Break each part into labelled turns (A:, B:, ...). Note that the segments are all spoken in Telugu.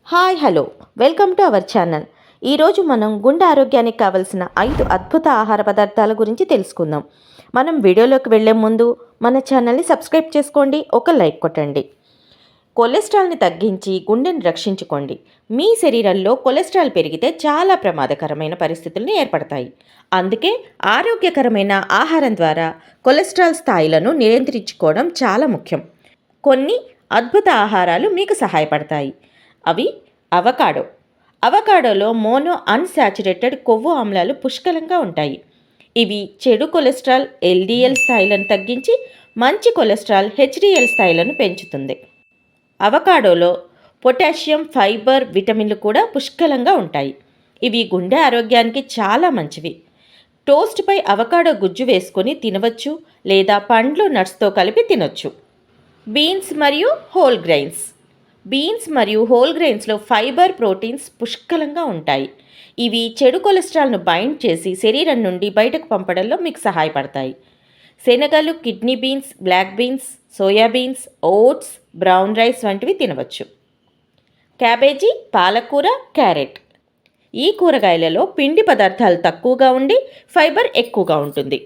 A: Hi hello welcome to our channel. ఈరోజు మనం గుండె ఆరోగ్యానికి కావలసిన 5 అద్భుత ఆహార పదార్థాల గురించి తెలుసుకుందాం. మనం వీడియోలోకి వెళ్లే ముందు మన ఛానల్ని సబ్స్క్రైబ్ చేసుకోండి, ఒక లైక్ కొట్టండి. కొలెస్ట్రాల్ని తగ్గించి గుండెని రక్షించుకోండి. మీ శరీరంలో కొలెస్ట్రాల్ పెరిగితే చాలా ప్రమాదకరమైన పరిస్థితులు ఏర్పడతాయి. అందుకే ఆరోగ్యకరమైన ఆహారం ద్వారా కొలెస్ట్రాల్ స్థాయిలను నియంత్రించుకోవడం చాలా ముఖ్యం. కొన్ని అద్భుత ఆహారాలు మీకు సహాయపడతాయి. అవి అవకాడో. అవకాడోలో మోనో అన్సాచురేటెడ్ కొవ్వు ఆమ్లాలు పుష్కలంగా ఉంటాయి. ఇవి చెడు కొలెస్ట్రాల్ ఎల్డిఎల్ స్థాయిలను తగ్గించి మంచి కొలెస్ట్రాల్ హెచ్డిఎల్ స్థాయిలను పెంచుతుంది. అవకాడోలో పొటాషియం, ఫైబర్, విటమిన్లు కూడా పుష్కలంగా ఉంటాయి. ఇవి గుండె ఆరోగ్యానికి చాలా మంచివి. టోస్ట్పై అవకాడో గుజ్జు వేసుకొని తినవచ్చు, లేదా పండ్లు నట్స్తో కలిపి తినొచ్చు. బీన్స్ మరియు హోల్ గ్రెయిన్స్. బీన్స్ మరియు హోల్ గ్రెయిన్స్లో ఫైబర్, ప్రోటీన్స్ పుష్కలంగా ఉంటాయి. ఇవి చెడు కొలెస్ట్రాల్ను బైండ్ చేసి శరీరం నుండి బయటకు పంపడంలో మీకు సహాయపడతాయి. శనగలు, kidney beans, black beans, soybeans, oats, brown rice వంటివి తినవచ్చు. క్యాబేజీ, పాలకూర, క్యారెట్. ఈ కూరగాయలలో పిండి పదార్థాలు తక్కువగా ఉండి ఫైబర్ ఎక్కువగా ఉంటుంది.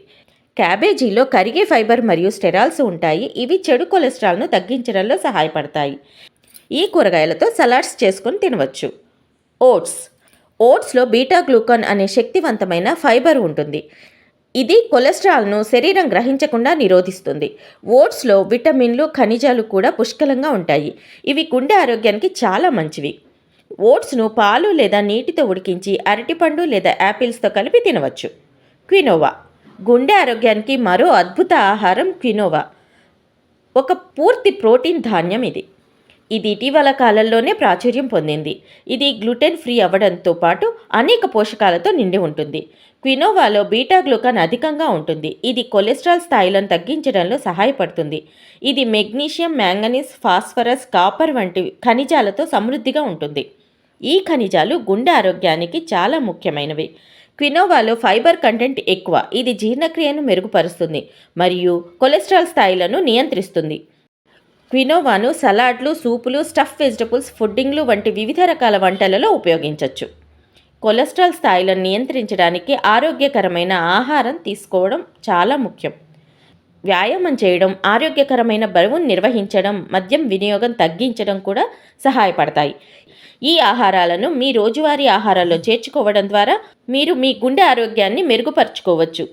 A: క్యాబేజీలో కరిగే ఫైబర్ మరియు స్టెరాల్స్ ఉంటాయి. ఇవి చెడు కొలెస్ట్రాల్ను తగ్గించడంలో సహాయపడతాయి. ఈ కూరగాయలతో సలాడ్స్ చేసుకొని తినవచ్చు. ఓట్స్. ఓట్స్లో బీటా గ్లూకాన్ అనే శక్తివంతమైన ఫైబర్ ఉంటుంది. ఇది కొలెస్ట్రాల్ను శరీరం గ్రహించకుండా నిరోధిస్తుంది. ఓట్స్లో విటమిన్లు, ఖనిజాలు కూడా పుష్కలంగా ఉంటాయి. ఇవి గుండె ఆరోగ్యానికి చాలా మంచివి. ఓట్స్ను పాలు లేదా నీటితో ఉడికించి అరటిపండు లేదా యాపిల్స్తో కలిపి తినవచ్చు. క్వినోవా. గుండె ఆరోగ్యానికి మరో అద్భుత ఆహారం క్వినోవా. ఒక పూర్తి ప్రోటీన్ ధాన్యం ఇది ఇటీవల కాలంలోనే ప్రాచుర్యం పొందింది. ఇది గ్లూటెన్ ఫ్రీ అవ్వడంతో పాటు అనేక పోషకాలతో నిండి ఉంటుంది. క్వినోవాలో బీటా గ్లూకాన్ అధికంగా ఉంటుంది. ఇది కొలెస్ట్రాల్ స్థాయిలను తగ్గించడంలో సహాయపడుతుంది. ఇది మెగ్నీషియం, మ్యాంగనీస్, ఫాస్ఫరస్, కాపర్ వంటి ఖనిజాలతో సమృద్ధిగా ఉంటుంది. ఈ ఖనిజాలు గుండె ఆరోగ్యానికి చాలా ముఖ్యమైనవి. క్వినోవాలో ఫైబర్ కంటెంట్ ఎక్కువ. ఇది జీర్ణక్రియను మెరుగుపరుస్తుంది మరియు కొలెస్ట్రాల్ స్థాయిలను నియంత్రిస్తుంది. క్వినోవాను సలాడ్లు, సూపులు, స్టఫ్ వెజిటబుల్స్, ఫుడ్డింగ్లు వంటి వివిధ రకాల వంటలలో ఉపయోగించవచ్చు. కొలెస్ట్రాల్ స్థాయిలను నియంత్రించడానికి ఆరోగ్యకరమైన ఆహారం తీసుకోవడం చాలా ముఖ్యం. వ్యాయామం చేయడం, ఆరోగ్యకరమైన బరువును నిర్వహించడం, మద్యం వినియోగం తగ్గించడం కూడా సహాయపడతాయి. ఈ ఆహారాలను మీ రోజువారీ ఆహారాల్లో చేర్చుకోవడం ద్వారా మీరు మీ గుండె ఆరోగ్యాన్ని మెరుగుపరుచుకోవచ్చు.